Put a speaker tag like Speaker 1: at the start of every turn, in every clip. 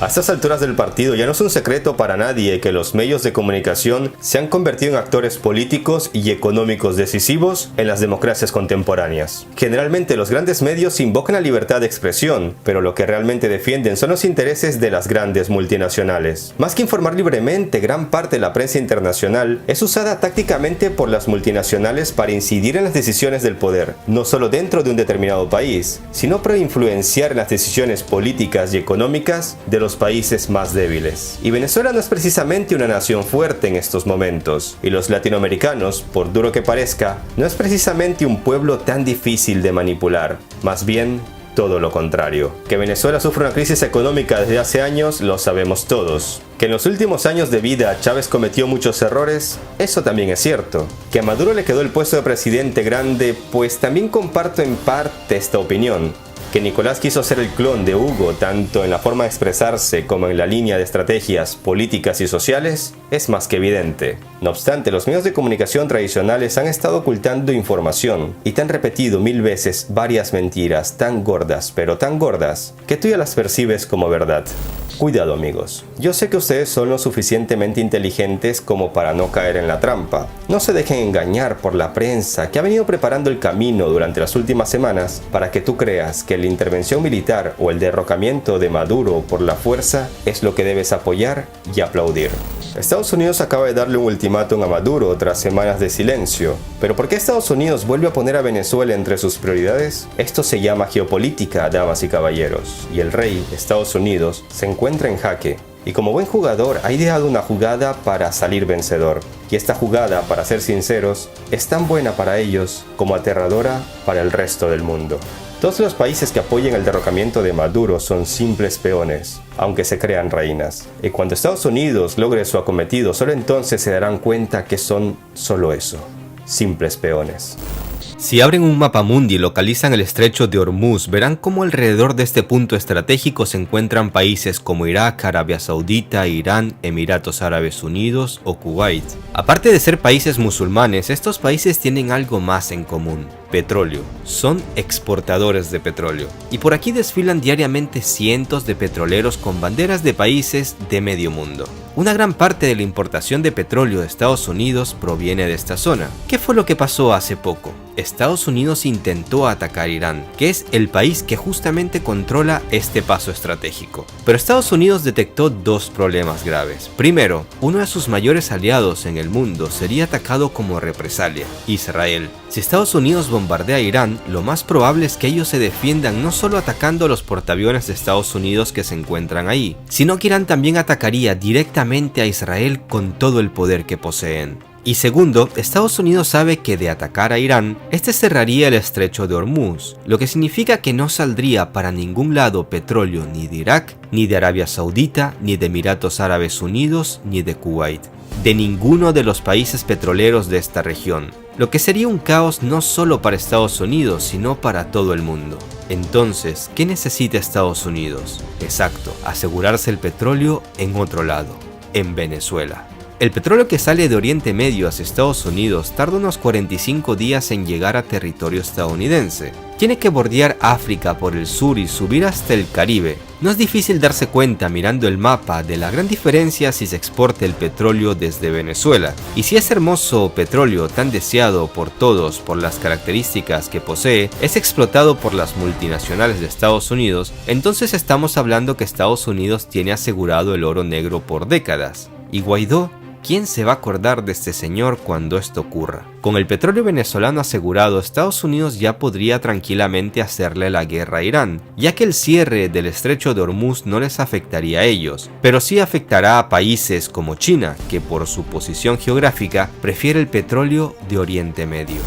Speaker 1: A estas alturas del partido ya no es un secreto para nadie que los medios de comunicación se han convertido en actores políticos y económicos decisivos en las democracias contemporáneas. Generalmente los grandes medios invocan la libertad de expresión, pero lo que realmente defienden son los intereses de las grandes multinacionales. Más que informar libremente, gran parte de la prensa internacional es usada tácticamente por las multinacionales para incidir en las decisiones del poder, no solo dentro de un determinado país, sino para influenciar en las decisiones políticas y económicas de los países más débiles. Y Venezuela no es precisamente una nación fuerte en estos momentos, y los latinoamericanos, por duro que parezca, no es precisamente un pueblo tan difícil de manipular, más bien todo lo contrario. Que Venezuela sufre una crisis económica desde hace años lo sabemos todos. Que en los últimos años de vida Chávez cometió muchos errores, eso también es cierto. Que a Maduro le quedó el puesto de presidente grande, pues también comparto en parte esta opinión. Que Nicolás quiso ser el clon de Hugo tanto en la forma de expresarse como en la línea de estrategias políticas y sociales es más que evidente. No obstante, los medios de comunicación tradicionales han estado ocultando información y te han repetido 1000 veces varias mentiras tan gordas, pero tan gordas, que tú ya las percibes como verdad. Cuidado amigos, yo sé que ustedes son lo suficientemente inteligentes como para no caer en la trampa. No se dejen engañar por la prensa que ha venido preparando el camino durante las últimas semanas para que tú creas que la intervención militar o el derrocamiento de Maduro por la fuerza es lo que debes apoyar y aplaudir. Estados Unidos acaba de darle un ultimátum a Maduro tras semanas de silencio. ¿Pero por qué Estados Unidos vuelve a poner a Venezuela entre sus prioridades? Esto se llama geopolítica, damas y caballeros, y el rey, Estados Unidos, se encuentra en jaque. Y como buen jugador ha ideado una jugada para salir vencedor. Y esta jugada, para ser sinceros, es tan buena para ellos como aterradora para el resto del mundo. Todos los países que apoyen el derrocamiento de Maduro son simples peones, aunque se crean reinas. Y cuando Estados Unidos logre su acometido, solo entonces se darán cuenta que son solo eso, simples peones.
Speaker 2: Si abren un mapamundi y localizan el estrecho de Hormuz, verán cómo alrededor de este punto estratégico se encuentran países como Irak, Arabia Saudita, Irán, Emiratos Árabes Unidos o Kuwait. Aparte de ser países musulmanes, estos países tienen algo más en común: petróleo. Son exportadores de petróleo. Y por aquí desfilan diariamente cientos de petroleros con banderas de países de medio mundo. Una gran parte de la importación de petróleo de Estados Unidos proviene de esta zona. ¿Qué fue lo que pasó hace poco? Estados Unidos intentó atacar Irán, que es el país que justamente controla este paso estratégico. Pero Estados Unidos detectó dos problemas graves. Primero, uno de sus mayores aliados en el mundo sería atacado como represalia: Israel. Si Estados Unidos bombardea a Irán, lo más probable es que ellos se defiendan no solo atacando los portaaviones de Estados Unidos que se encuentran ahí, sino que Irán también atacaría directamente a Israel con todo el poder que poseen. Y segundo, Estados Unidos sabe que de atacar a Irán, este cerraría el estrecho de Hormuz, lo que significa que no saldría para ningún lado petróleo ni de Irak, ni de Arabia Saudita, ni de Emiratos Árabes Unidos, ni de Kuwait, de ninguno de los países petroleros de esta región, lo que sería un caos no solo para Estados Unidos, sino para todo el mundo. Entonces, ¿qué necesita Estados Unidos? Exacto, asegurarse el petróleo en otro lado, en Venezuela. El petróleo que sale de Oriente Medio hacia Estados Unidos tarda unos 45 días en llegar a territorio estadounidense. Tiene que bordear África por el sur y subir hasta el Caribe. No es difícil darse cuenta mirando el mapa de la gran diferencia si se exporta el petróleo desde Venezuela. Y si ese hermoso petróleo tan deseado por todos por las características que posee es explotado por las multinacionales de Estados Unidos, entonces estamos hablando que Estados Unidos tiene asegurado el oro negro por décadas. ¿Y Guaidó? ¿Quién se va a acordar de este señor cuando esto ocurra? Con el petróleo venezolano asegurado, Estados Unidos ya podría tranquilamente hacerle la guerra a Irán, ya que el cierre del estrecho de Hormuz no les afectaría a ellos, pero sí afectará a países como China, que por su posición geográfica prefiere el petróleo de Oriente Medio.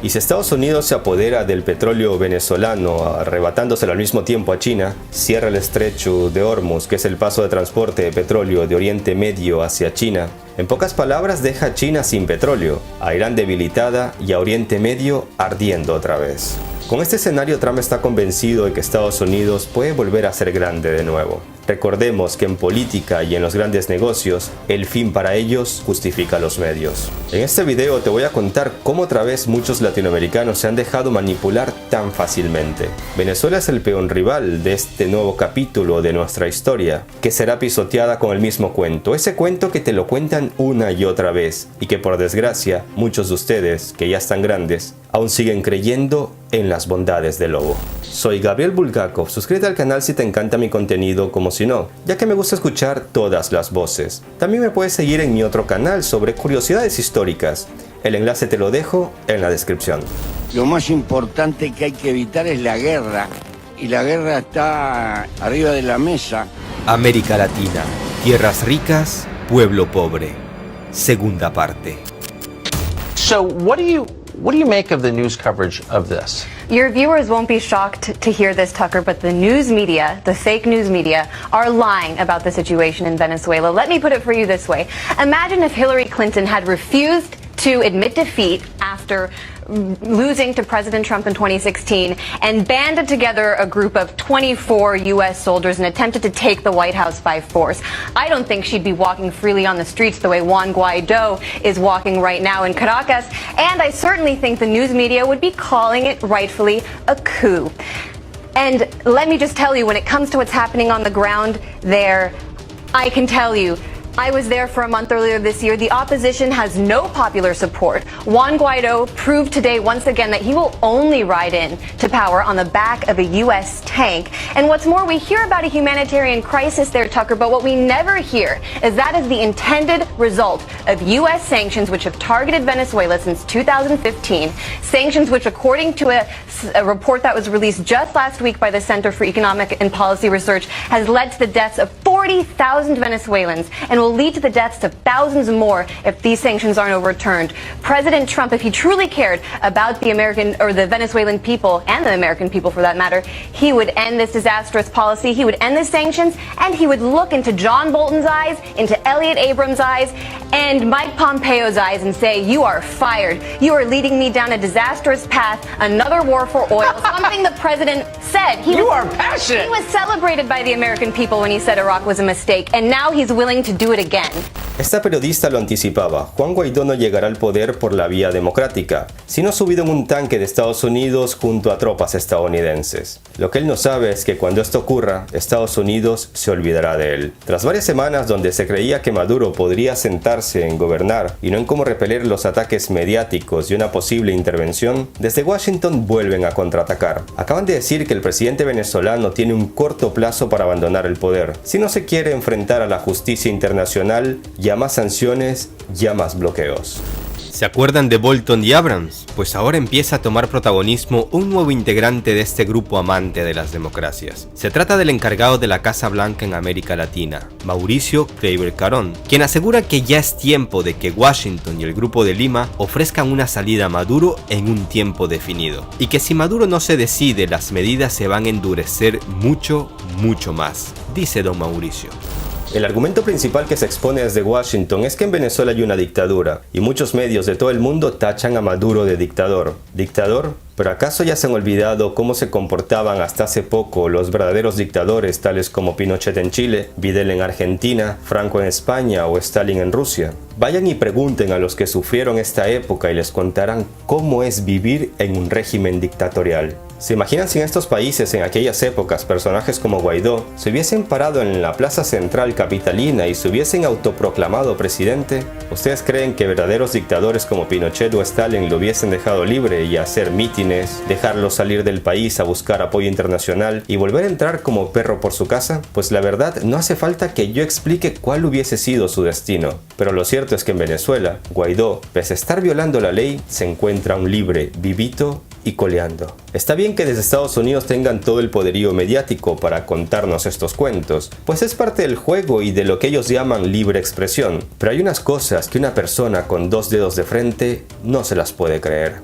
Speaker 1: Y si Estados Unidos se apodera del petróleo venezolano, arrebatándoselo al mismo tiempo a China, cierra el estrecho de Hormuz, que es el paso de transporte de petróleo de Oriente Medio hacia China, en pocas palabras deja a China sin petróleo, a Irán debilitada y a Oriente Medio ardiendo otra vez. Con este escenario, Trump está convencido de que Estados Unidos puede volver a ser grande de nuevo. Recordemos que en política y en los grandes negocios, el fin para ellos justifica los medios. En este video te voy a contar cómo otra vez muchos latinoamericanos se han dejado manipular tan fácilmente. Venezuela es el peón rival de este nuevo capítulo de nuestra historia, que será pisoteada con el mismo cuento, ese cuento que te lo cuentan una y otra vez, y que por desgracia muchos de ustedes, que ya están grandes, aún siguen creyendo en las bondades del lobo. Soy Gabriel Bulgakov, suscríbete al canal si te encanta mi contenido como si no, ya que me gusta escuchar todas las voces. También me puedes seguir en mi otro canal sobre curiosidades históricas. El enlace te lo dejo en la descripción.
Speaker 3: Lo más importante que hay que evitar es la guerra, y la guerra está arriba de la mesa.
Speaker 2: América Latina, tierras ricas, pueblo pobre. Segunda parte.
Speaker 4: So what do you make of the news coverage of this?
Speaker 5: Your viewers won't be shocked to hear this, Tucker, but the news media, the fake news media, are lying about the situation in Venezuela. Let me put it for you this way. Imagine if Hillary Clinton had refused to admit defeat after losing to President Trump in 2016 and banded together a group of 24 U.S. soldiers and attempted to take the White House by force. I don't think she'd be walking freely on the streets the way Juan Guaido is walking right now in Caracas, and I certainly think the news media would be calling it rightfully a coup. And let me just tell you, when it comes to what's happening on the ground there, I can tell you, I was there for a month earlier this year. The opposition has no popular support. Juan Guaido proved today once again that he will only ride in to power on the back of a U.S. tank. And what's more, we hear about a humanitarian crisis there, Tucker, but what we never hear is that is the intended result of U.S. sanctions which have targeted Venezuela since 2015. Sanctions which, according to a report that was released just last week by the Center for Economic and Policy Research, has led to the deaths of 40,000 Venezuelans and will lead to the deaths of thousands more if these sanctions aren't overturned. President Trump, if he truly cared about the American or the Venezuelan people, and the American people for that matter, he would end this disastrous policy, he would end the sanctions, and he would look into John Bolton's eyes, into Elliott Abrams' eyes, and Mike Pompeo's eyes and say, you are fired. You are leading me down a disastrous path, another war for oil, something the president said.
Speaker 4: You are passionate.
Speaker 5: He was celebrated by the American people when he said Iraq was a mistake, and now he's willing to do it again.
Speaker 1: Esta periodista lo anticipaba. Juan Guaidó no llegará al poder por la vía democrática, sino subido en un tanque de Estados Unidos junto a tropas estadounidenses. Lo que él no sabe es que cuando esto ocurra, Estados Unidos se olvidará de él. Tras varias semanas donde se creía que Maduro podría sentarse en gobernar y no en cómo repeler los ataques mediáticos y una posible intervención, desde Washington vuelven a contraatacar. Acaban de decir que el presidente venezolano tiene un corto plazo para abandonar el poder, si no se quiere enfrentar a la justicia internacional, ya más sanciones, ya más bloqueos.
Speaker 2: ¿Se acuerdan de Bolton y Abrams? Pues ahora empieza a tomar protagonismo un nuevo integrante de este grupo amante de las democracias. Se trata del encargado de la Casa Blanca en América Latina, Mauricio Kleiber Carón, quien asegura que ya es tiempo de que Washington y el Grupo de Lima ofrezcan una salida a Maduro en un tiempo definido, y que si Maduro no se decide, las medidas se van a endurecer mucho más, dice don Mauricio.
Speaker 1: El argumento principal que se expone desde Washington es que en Venezuela hay una dictadura, y muchos medios de todo el mundo tachan a Maduro de dictador. ¿Dictador? ¿Pero acaso ya se han olvidado cómo se comportaban hasta hace poco los verdaderos dictadores tales como Pinochet en Chile, Videla en Argentina, Franco en España o Stalin en Rusia? Vayan y pregunten a los que sufrieron esta época y les contarán cómo es vivir en un régimen dictatorial. ¿Se imaginan si en estos países, en aquellas épocas, personajes como Guaidó se hubiesen parado en la plaza central capitalina y se hubiesen autoproclamado presidente? ¿Ustedes creen que verdaderos dictadores como Pinochet o Stalin lo hubiesen dejado libre y hacer mítines, dejarlo salir del país a buscar apoyo internacional y volver a entrar como perro por su casa? Pues la verdad, no hace falta que yo explique cuál hubiese sido su destino. Pero lo cierto es que en Venezuela, Guaidó, pese a estar violando la ley, se encuentra un libre, vivito y coleando. Está bien que desde Estados Unidos tengan todo el poderío mediático para contarnos estos cuentos, pues es parte del juego y de lo que ellos llaman libre expresión, pero hay unas cosas que una persona con dos dedos de frente no se las puede creer.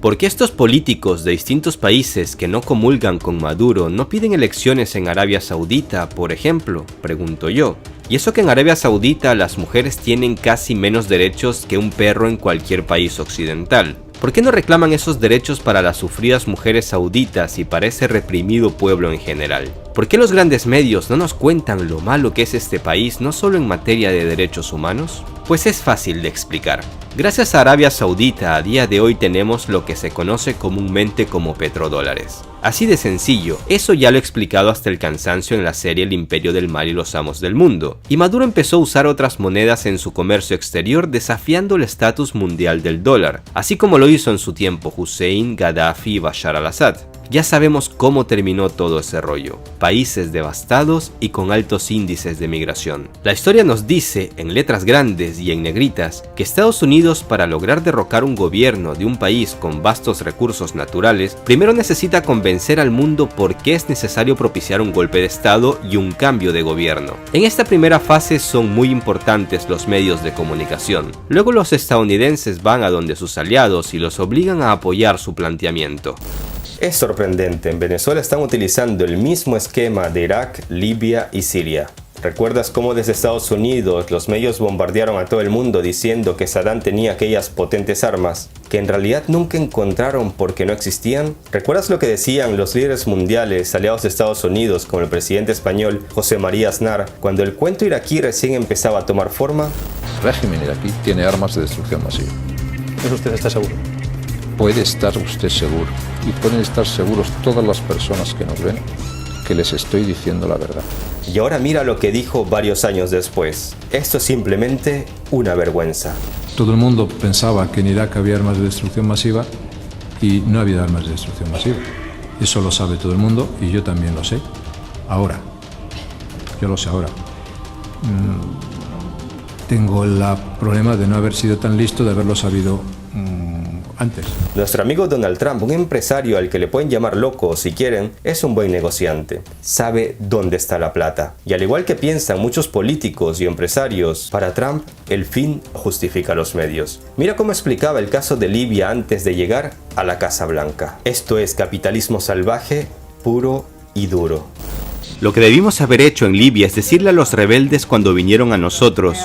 Speaker 2: ¿Por qué estos políticos de distintos países que no comulgan con Maduro no piden elecciones en Arabia Saudita, por ejemplo? Pregunto yo. Y eso que en Arabia Saudita las mujeres tienen casi menos derechos que un perro en cualquier país occidental. ¿Por qué no reclaman esos derechos para las sufridas mujeres sauditas y para ese reprimido pueblo en general? ¿Por qué los grandes medios no nos cuentan lo malo que es este país, no solo en materia de derechos humanos? Pues es fácil de explicar. Gracias a Arabia Saudita, a día de hoy tenemos lo que se conoce comúnmente como petrodólares. Así de sencillo, eso ya lo he explicado hasta el cansancio en la serie El Imperio del Mal y los Amos del Mundo. Y Maduro empezó a usar otras monedas en su comercio exterior, desafiando el estatus mundial del dólar, así como lo hizo en su tiempo Hussein, Gaddafi y Bashar al-Assad. Ya sabemos cómo terminó todo ese rollo, países devastados y con altos índices de migración. La historia nos dice, en letras grandes y en negritas, que Estados Unidos, para lograr derrocar un gobierno de un país con vastos recursos naturales, primero necesita convencer al mundo por qué es necesario propiciar un golpe de estado y un cambio de gobierno. En esta primera fase son muy importantes los medios de comunicación. Luego los estadounidenses van a donde sus aliados y los obligan a apoyar su planteamiento.
Speaker 1: Es sorprendente, en Venezuela están utilizando el mismo esquema de Irak, Libia y Siria. ¿Recuerdas cómo desde Estados Unidos los medios bombardearon a todo el mundo diciendo que Saddam tenía aquellas potentes armas que en realidad nunca encontraron porque no existían? ¿Recuerdas lo que decían los líderes mundiales aliados de Estados Unidos como el presidente español José María Aznar cuando el cuento iraquí recién empezaba a tomar forma?
Speaker 6: El régimen iraquí tiene armas de destrucción masiva.
Speaker 7: ¿Eso usted está seguro?
Speaker 6: Puede estar usted seguro, y pueden estar seguros todas las personas que nos ven, que les estoy diciendo la verdad.
Speaker 1: Y ahora mira lo que dijo varios años después. Esto es simplemente una vergüenza.
Speaker 8: Todo el mundo pensaba que en Irak había armas de destrucción masiva y no había armas de destrucción masiva. Eso lo sabe todo el mundo y yo también lo sé. Ahora. Yo lo sé ahora. Tengo el problema de no haber sido tan listo, de haberlo sabido antes.
Speaker 1: Nuestro amigo Donald Trump, un empresario al que le pueden llamar loco si quieren, es un buen negociante. Sabe dónde está la plata. Y al igual que piensan muchos políticos y empresarios, para Trump el fin justifica los medios. Mira cómo explicaba el caso de Libia antes de llegar a la Casa Blanca. Esto es capitalismo salvaje, puro y duro.
Speaker 2: Lo que debimos haber hecho en Libia es decirle a los rebeldes cuando vinieron a nosotros: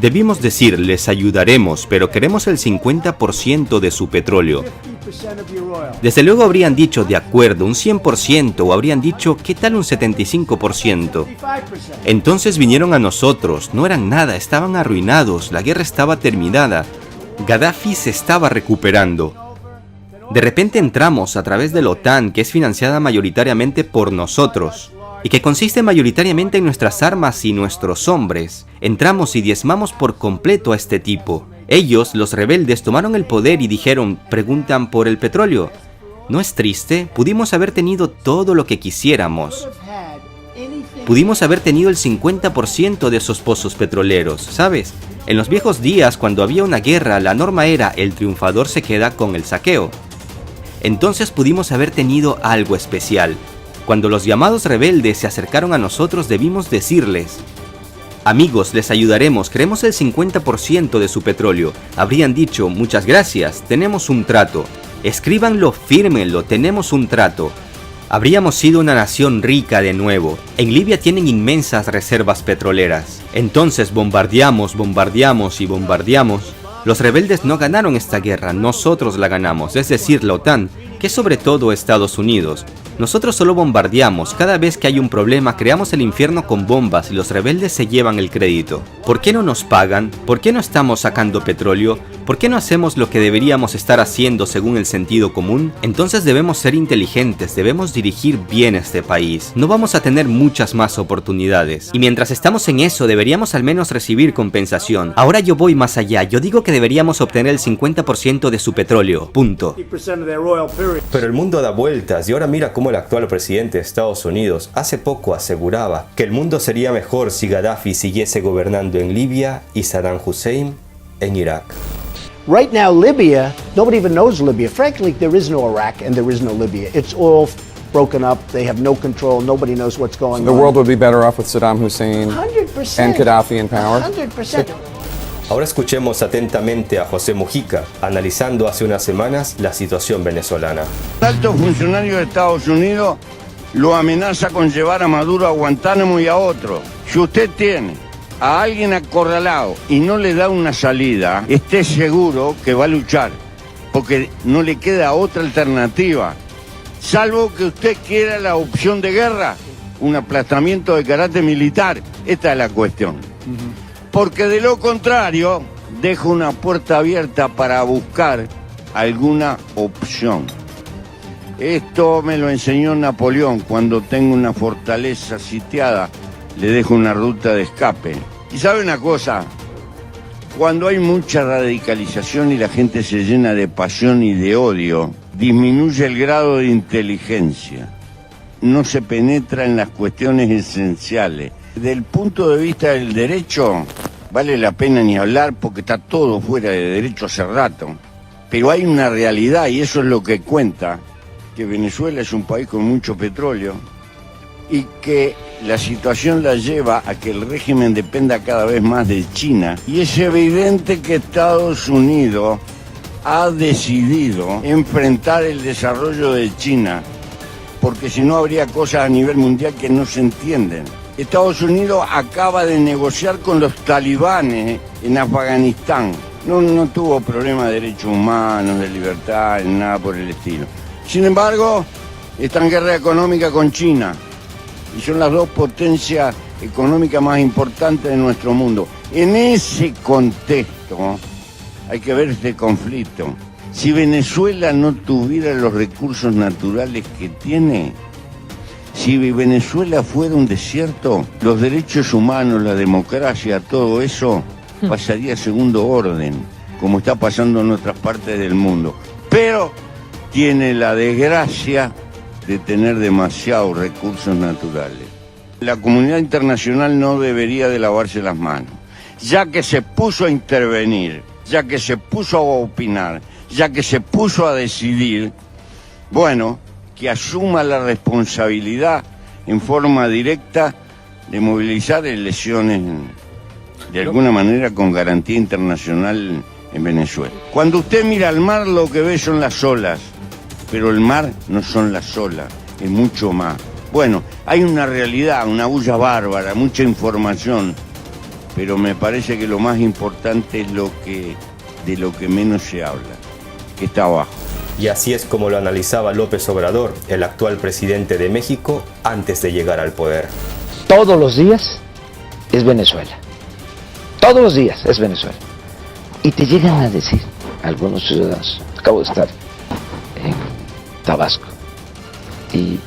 Speaker 2: debimos decir, les ayudaremos, pero queremos el 50% de su petróleo. Desde luego habrían dicho, de acuerdo, un 100%, o habrían dicho, ¿qué tal un 75%? Entonces vinieron a nosotros, no eran nada, estaban arruinados, la guerra estaba terminada, Gaddafi se estaba recuperando. De repente entramos a través de la OTAN, que es financiada mayoritariamente por nosotros, y que consiste mayoritariamente en nuestras armas y nuestros hombres. Entramos y diezmamos por completo a este tipo. Ellos, los rebeldes, tomaron el poder y dijeron, preguntan por el petróleo. ¿No es triste? Pudimos haber tenido todo lo que quisiéramos. Pudimos haber tenido el 50% de esos pozos petroleros, ¿sabes? En los viejos días, cuando había una guerra, la norma era el triunfador se queda con el saqueo. Entonces pudimos haber tenido algo especial. Cuando los llamados rebeldes se acercaron a nosotros, debimos decirles: amigos, les ayudaremos, queremos el 50% de su petróleo. Habrían dicho: muchas gracias, tenemos un trato. Escríbanlo, fírmenlo, tenemos un trato. Habríamos sido una nación rica de nuevo. En Libia tienen inmensas reservas petroleras. Entonces bombardeamos y bombardeamos. Los rebeldes no ganaron esta guerra, nosotros la ganamos, es decir, la OTAN, que es sobre todo Estados Unidos. Nosotros solo bombardeamos, cada vez que hay un problema creamos el infierno con bombas y los rebeldes se llevan el crédito. ¿Por qué no nos pagan? ¿Por qué no estamos sacando petróleo? ¿Por qué no hacemos lo que deberíamos estar haciendo según el sentido común? Entonces debemos ser inteligentes, debemos dirigir bien este país. No vamos a tener muchas más oportunidades. Y mientras estamos en eso, deberíamos al menos recibir compensación. Ahora yo voy más allá, yo digo que deberíamos obtener el 50% de su petróleo. Punto.
Speaker 1: Pero el mundo da vueltas y ahora mira cómo el actual presidente de Estados Unidos hace poco aseguraba que el mundo sería mejor si Gaddafi siguiese gobernando en Libia y Saddam Hussein en Irak.
Speaker 9: Right now, Libya, nobody even knows Libya. Frankly, there is no Iraq and there is no Libya. It's all broken up. They have no control. Nobody knows what's going on.
Speaker 10: The world would be better off with Saddam Hussein
Speaker 9: 100%.
Speaker 10: and Gaddafi in power.
Speaker 9: 100%.
Speaker 1: Ahora escuchemos atentamente a José Mujica, analizando hace unas semanas la situación venezolana.
Speaker 3: Un alto funcionario de Estados Unidos lo amenaza con llevar a Maduro a Guantánamo y a otro. Si usted tiene a alguien acorralado y no le da una salida, esté seguro que va a luchar, porque no le queda otra alternativa salvo que usted quiera la opción de guerra, un aplastamiento de carácter militar. Esta es la cuestión. Porque de lo contrario, dejo una puerta abierta para buscar alguna opción. Esto me lo enseñó Napoleón: cuando tengo una fortaleza sitiada, le dejo una ruta de escape. Y sabe una cosa, cuando hay mucha radicalización y la gente se llena de pasión y de odio, disminuye el grado de inteligencia. No se penetra en las cuestiones esenciales. Desde el punto de vista del derecho, vale la pena ni hablar porque está todo fuera de derecho hace rato. Pero hay una realidad, y eso es lo que cuenta, que Venezuela es un país con mucho petróleo y que la situación la lleva a que el régimen dependa cada vez más de China. Y es evidente que Estados Unidos ha decidido enfrentar el desarrollo de China, porque si no habría cosas a nivel mundial que no se entienden. Estados Unidos acaba de negociar con los talibanes en Afganistán. No tuvo problema de derechos humanos, de libertad, nada por el estilo. Sin embargo, está en guerra económica con China y son las dos potencias económicas más importantes de nuestro mundo. En ese contexto hay que ver este conflicto. Si Venezuela no tuviera los recursos naturales que tiene, si Venezuela fuera un desierto, los derechos humanos, la democracia, todo eso pasaría a segundo orden, como está pasando en otras partes del mundo. Pero tiene la desgracia de tener demasiados recursos naturales. La comunidad internacional no debería de lavarse las manos, ya que se puso a intervenir, ya que se puso a opinar, ya que se puso a decidir. Bueno, que asuma la responsabilidad en forma directa de movilizar elecciones de alguna manera con garantía internacional en Venezuela. Cuando usted mira al mar, lo que ve son las olas, pero el mar no son las olas, es mucho más. Bueno, hay una realidad, una bulla bárbara, mucha información, pero me parece que lo más importante es de lo que menos se habla, que está abajo.
Speaker 1: Y así es como lo analizaba López Obrador, el actual presidente de México, antes de llegar al poder.
Speaker 7: Todos los días es Venezuela. Todos los días es Venezuela. Y te llegan a decir algunos ciudadanos, acabo de estar en Tabasco y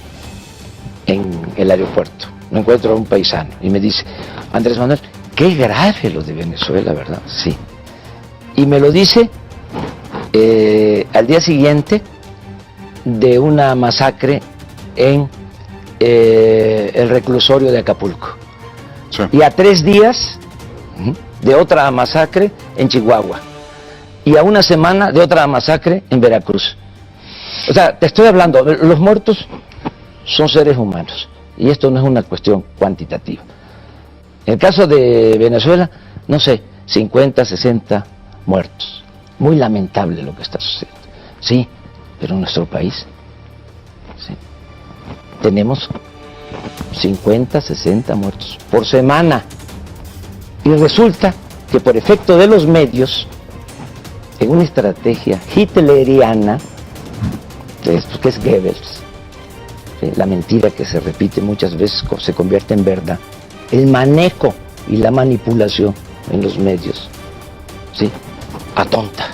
Speaker 7: en el aeropuerto me encuentro a un paisano y me dice: Andrés Manuel, qué grave lo de Venezuela, ¿verdad? Sí. Y me lo dice al día siguiente de una masacre en el reclusorio de Acapulco. Sí. Y a 3 días de otra masacre en Chihuahua. Y a una semana de otra masacre en Veracruz. O sea, te estoy hablando, los muertos son seres humanos. Y esto no es una cuestión cuantitativa. En el caso de Venezuela, no sé, 50, 60 muertos. Muy lamentable lo que está sucediendo. Sí, pero en nuestro país sí, tenemos 50, 60 muertos por semana. Y resulta que por efecto de los medios, en una estrategia hitleriana, que es Goebbels, ¿sí?, la mentira que se repite muchas veces se convierte en verdad, el manejo y la manipulación en los medios, ¿sí?, atonta.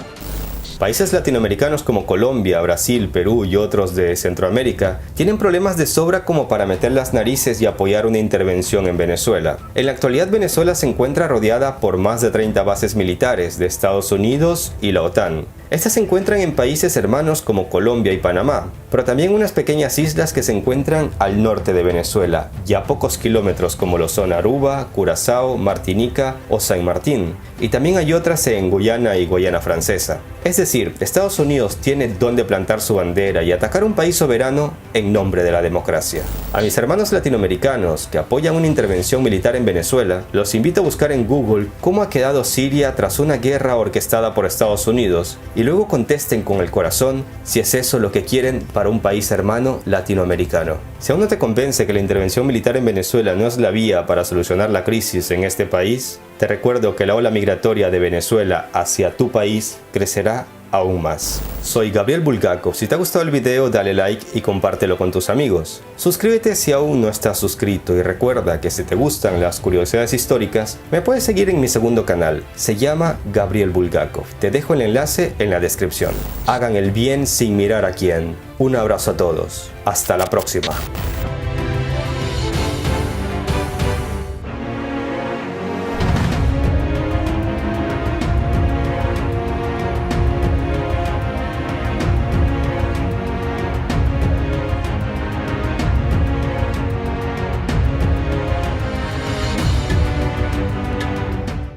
Speaker 1: Países latinoamericanos como Colombia, Brasil, Perú y otros de Centroamérica tienen problemas de sobra como para meter las narices y apoyar una intervención en Venezuela. En la actualidad, Venezuela se encuentra rodeada por más de 30 bases militares de Estados Unidos y la OTAN. Estas se encuentran en países hermanos como Colombia y Panamá, pero también unas pequeñas islas que se encuentran al norte de Venezuela, y a pocos kilómetros como lo son Aruba, Curazao, Martinica o San Martín, y también hay otras en Guyana y Guayana Francesa. Es decir, Estados Unidos tiene dónde plantar su bandera y atacar un país soberano en nombre de la democracia. A mis hermanos latinoamericanos que apoyan una intervención militar en Venezuela, los invito a buscar en Google cómo ha quedado Siria tras una guerra orquestada por Estados Unidos y luego contesten con el corazón si es eso lo que quieren para un país hermano latinoamericano. Si aún no te convence que la intervención militar en Venezuela no es la vía para solucionar la crisis en este país, te recuerdo que la ola migratoria de Venezuela hacia tu país crecerá aún más. Soy Gabriel Bulgakov. Si te ha gustado el video, dale like y compártelo con tus amigos. Suscríbete si aún no estás suscrito y recuerda que si te gustan las curiosidades históricas, me puedes seguir en mi segundo canal. Se llama Gabriel Bulgakov. Te dejo el enlace en la descripción. Hagan el bien sin mirar a quién. Un abrazo a todos. Hasta la próxima.